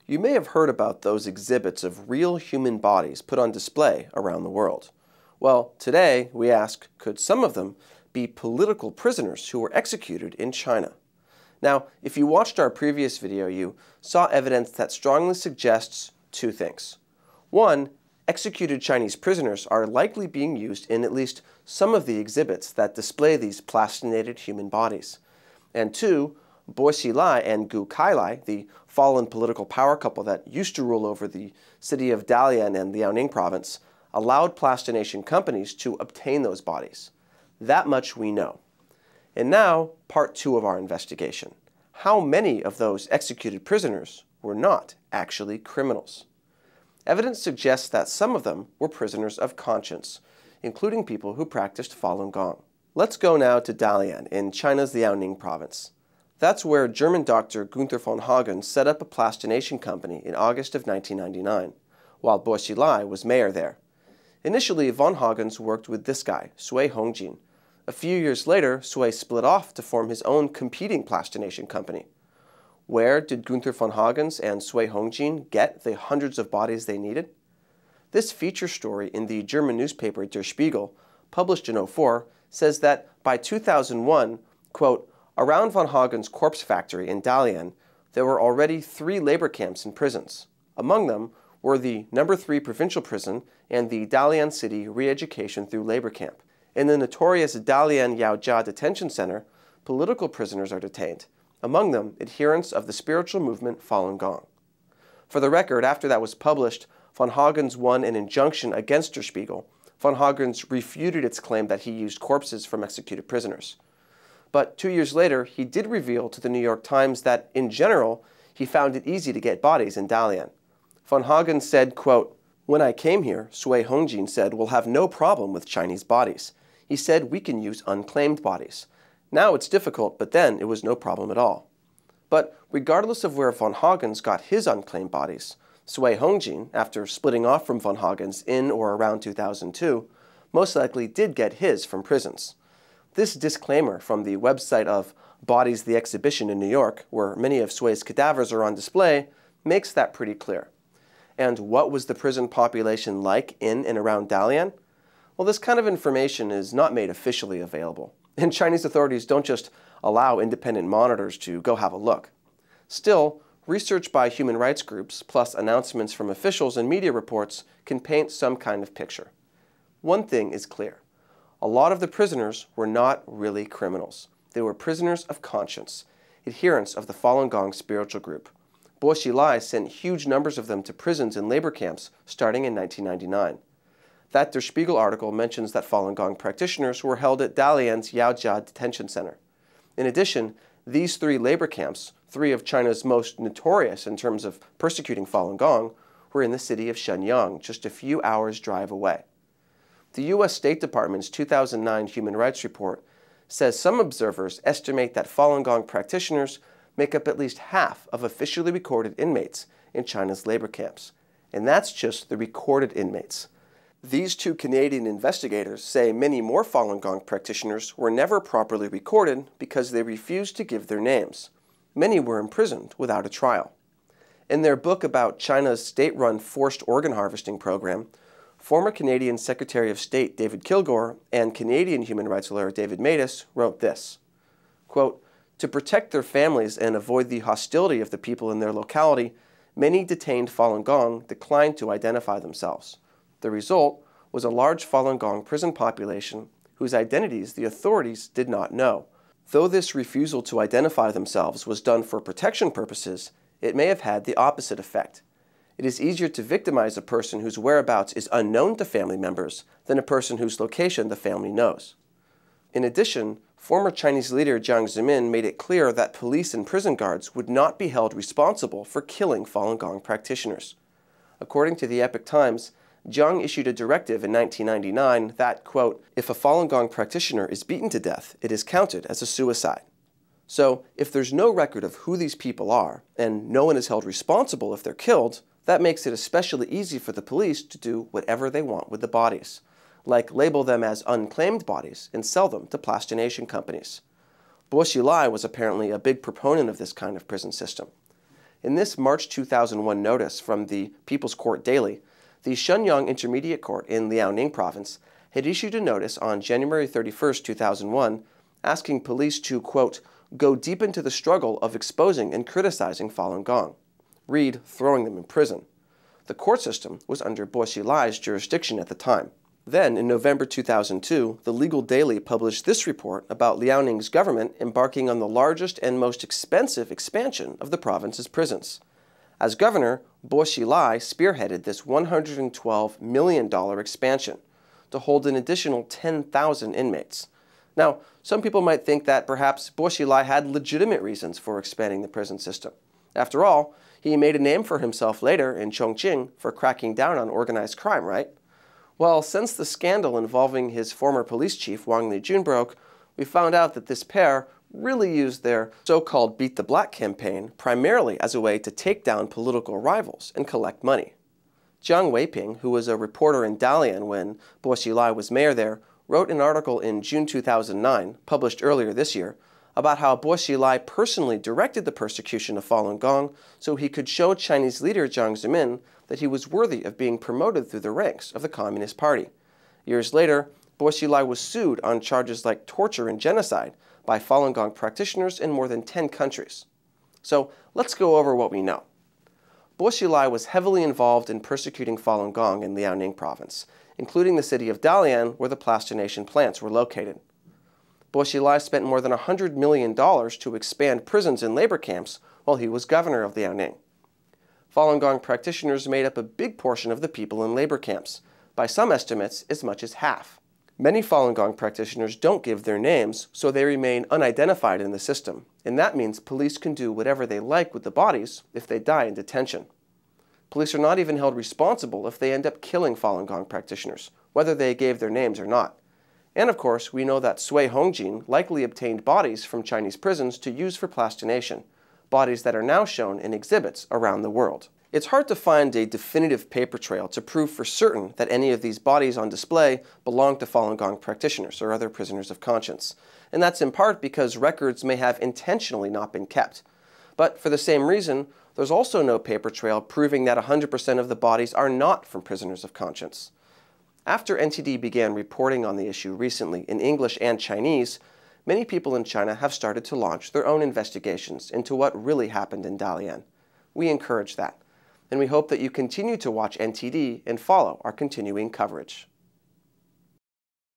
You may have heard about those exhibits of real human bodies put on display around the world. Well, today we ask, could some of them be political prisoners who were executed in China? Now, if you watched our previous video, you saw evidence that strongly suggests two things. One, executed Chinese prisoners are likely being used in at least some of the exhibits that display these plastinated human bodies. And two, Boshilai and Gukailai, the fallen political power couple that used to rule over the city of Dalian and Liaoning province, allowed plastination companies to obtain those bodies. That much we know. And now, part two of our investigation. How many of those executed prisoners were not actually criminals? Evidence suggests that some of them were prisoners of conscience, including people who practiced Falun Gong. Let's go now to Dalian in China's Liaoning province. That's where German doctor Gunther von Hagens set up a plastination company in August of 1999, while Boshilai was mayor there. Initially, von Hagens worked with this guy, Sui Hongjin. A few years later, Sui split off to form his own competing plastination company. Where did Gunther von Hagens and Sui Hongjin get the hundreds of bodies they needed? This feature story in the German newspaper Der Spiegel, published in 2004, says that by 2001, quote, around von Hagens' corpse factory in Dalian, there were already 3 labor camps and prisons. Among them were the No. 3 provincial prison and the Dalian City Re-Education through Labor Camp. In the notorious Dalian Yaojia Detention Center, political prisoners are detained, among them adherents of the spiritual movement Falun Gong. For the record, after that was published, von Hagens won an injunction against Der Spiegel. Von Hagens refuted its claim that he used corpses from executed prisoners. But 2 years later, he did reveal to the New York Times that, in general, he found it easy to get bodies in Dalian. Von Hagens said, quote, when I came here, Sui Hongjin said, we'll have no problem with Chinese bodies. He said we can use unclaimed bodies. Now it's difficult, but then it was no problem at all. But regardless of where von Hagens got his unclaimed bodies, Sui Hongjin, after splitting off from von Hagens in or around 2002, most likely did get his from prisons. This disclaimer from the website of Bodies the Exhibition in New York, where many of Sui's cadavers are on display, makes that pretty clear. And what was the prison population like in and around Dalian? Well, this kind of information is not made officially available, and Chinese authorities don't just allow independent monitors to go have a look. Still, research by human rights groups, plus announcements from officials and media reports, can paint some kind of picture. One thing is clear. A lot of the prisoners were not really criminals. They were prisoners of conscience, adherents of the Falun Gong spiritual group. Boshilai sent huge numbers of them to prisons and labor camps starting in 1999. That Der Spiegel article mentions that Falun Gong practitioners were held at Dalian's Yaojia Detention Center. In addition, these 3 labor camps, 3 of China's most notorious in terms of persecuting Falun Gong, were in the city of Shenyang, just a few hours' drive away. The U.S. State Department's 2009 Human Rights Report says some observers estimate that Falun Gong practitioners make up at least half of officially recorded inmates in China's labor camps. And that's just the recorded inmates. These 2 Canadian investigators say many more Falun Gong practitioners were never properly recorded because they refused to give their names. Many were imprisoned without a trial. In their book about China's state-run forced organ harvesting program, former Canadian Secretary of State David Kilgour and Canadian human rights lawyer David Matas wrote this, quote, to protect their families and avoid the hostility of the people in their locality, many detained Falun Gong declined to identify themselves. The result was a large Falun Gong prison population whose identities the authorities did not know. Though this refusal to identify themselves was done for protection purposes, it may have had the opposite effect. It is easier to victimize a person whose whereabouts is unknown to family members than a person whose location the family knows. In addition, former Chinese leader Jiang Zemin made it clear that police and prison guards would not be held responsible for killing Falun Gong practitioners. According to the Epoch Times, Jiang issued a directive in 1999 that, quote, if a Falun Gong practitioner is beaten to death, it is counted as a suicide. So, if there's no record of who these people are, and no one is held responsible if they're killed, that makes it especially easy for the police to do whatever they want with the bodies, like label them as unclaimed bodies and sell them to plastination companies. Boshilai was apparently a big proponent of this kind of prison system. In this March 2001 notice from the People's Court Daily, the Shenyang Intermediate Court in Liaoning Province had issued a notice on January 31, 2001, asking police to, quote, go deep into the struggle of exposing and criticizing Falun Gong. Read, throwing them in prison. The court system was under Bo Xilai's jurisdiction at the time. Then, in November 2002, the Legal Daily published this report about Liaoning's government embarking on the largest and most expensive expansion of the province's prisons. As governor, Bo Xilai spearheaded this $112 million expansion to hold an additional 10,000 inmates. Now, some people might think that perhaps Bo Xilai had legitimate reasons for expanding the prison system. After all, he made a name for himself later in Chongqing for cracking down on organized crime, right? Well, since the scandal involving his former police chief, Wang Lijun, broke, we found out that this pair really used their so-called Beat the Black campaign primarily as a way to take down political rivals and collect money. Jiang Weiping, who was a reporter in Dalian when Bo Xilai was mayor there, wrote an article in June 2009, published earlier this year, about how Bo Xilai personally directed the persecution of Falun Gong so he could show Chinese leader Jiang Zemin that he was worthy of being promoted through the ranks of the Communist Party. Years later, Bo Xilai was sued on charges like torture and genocide by Falun Gong practitioners in more than 10 countries. So let's go over what we know. Bo Xilai was heavily involved in persecuting Falun Gong in Liaoning Province, including the city of Dalian where the Plastination plants were located. Bo Xilai spent more than $100 million to expand prisons and labor camps while he was governor of Liaoning. Falun Gong practitioners made up a big portion of the people in labor camps, by some estimates as much as half. Many Falun Gong practitioners don't give their names, so they remain unidentified in the system, and that means police can do whatever they like with the bodies if they die in detention. Police are not even held responsible if they end up killing Falun Gong practitioners, whether they gave their names or not. And of course, we know that Sui Hongjin likely obtained bodies from Chinese prisons to use for plastination, bodies that are now shown in exhibits around the world. It's hard to find a definitive paper trail to prove for certain that any of these bodies on display belong to Falun Gong practitioners or other prisoners of conscience, and that's in part because records may have intentionally not been kept. But for the same reason, there's also no paper trail proving that 100% of the bodies are not from prisoners of conscience. After NTD began reporting on the issue recently in English and Chinese, many people in China have started to launch their own investigations into what really happened in Dalian. We encourage that, and we hope that you continue to watch NTD and follow our continuing coverage.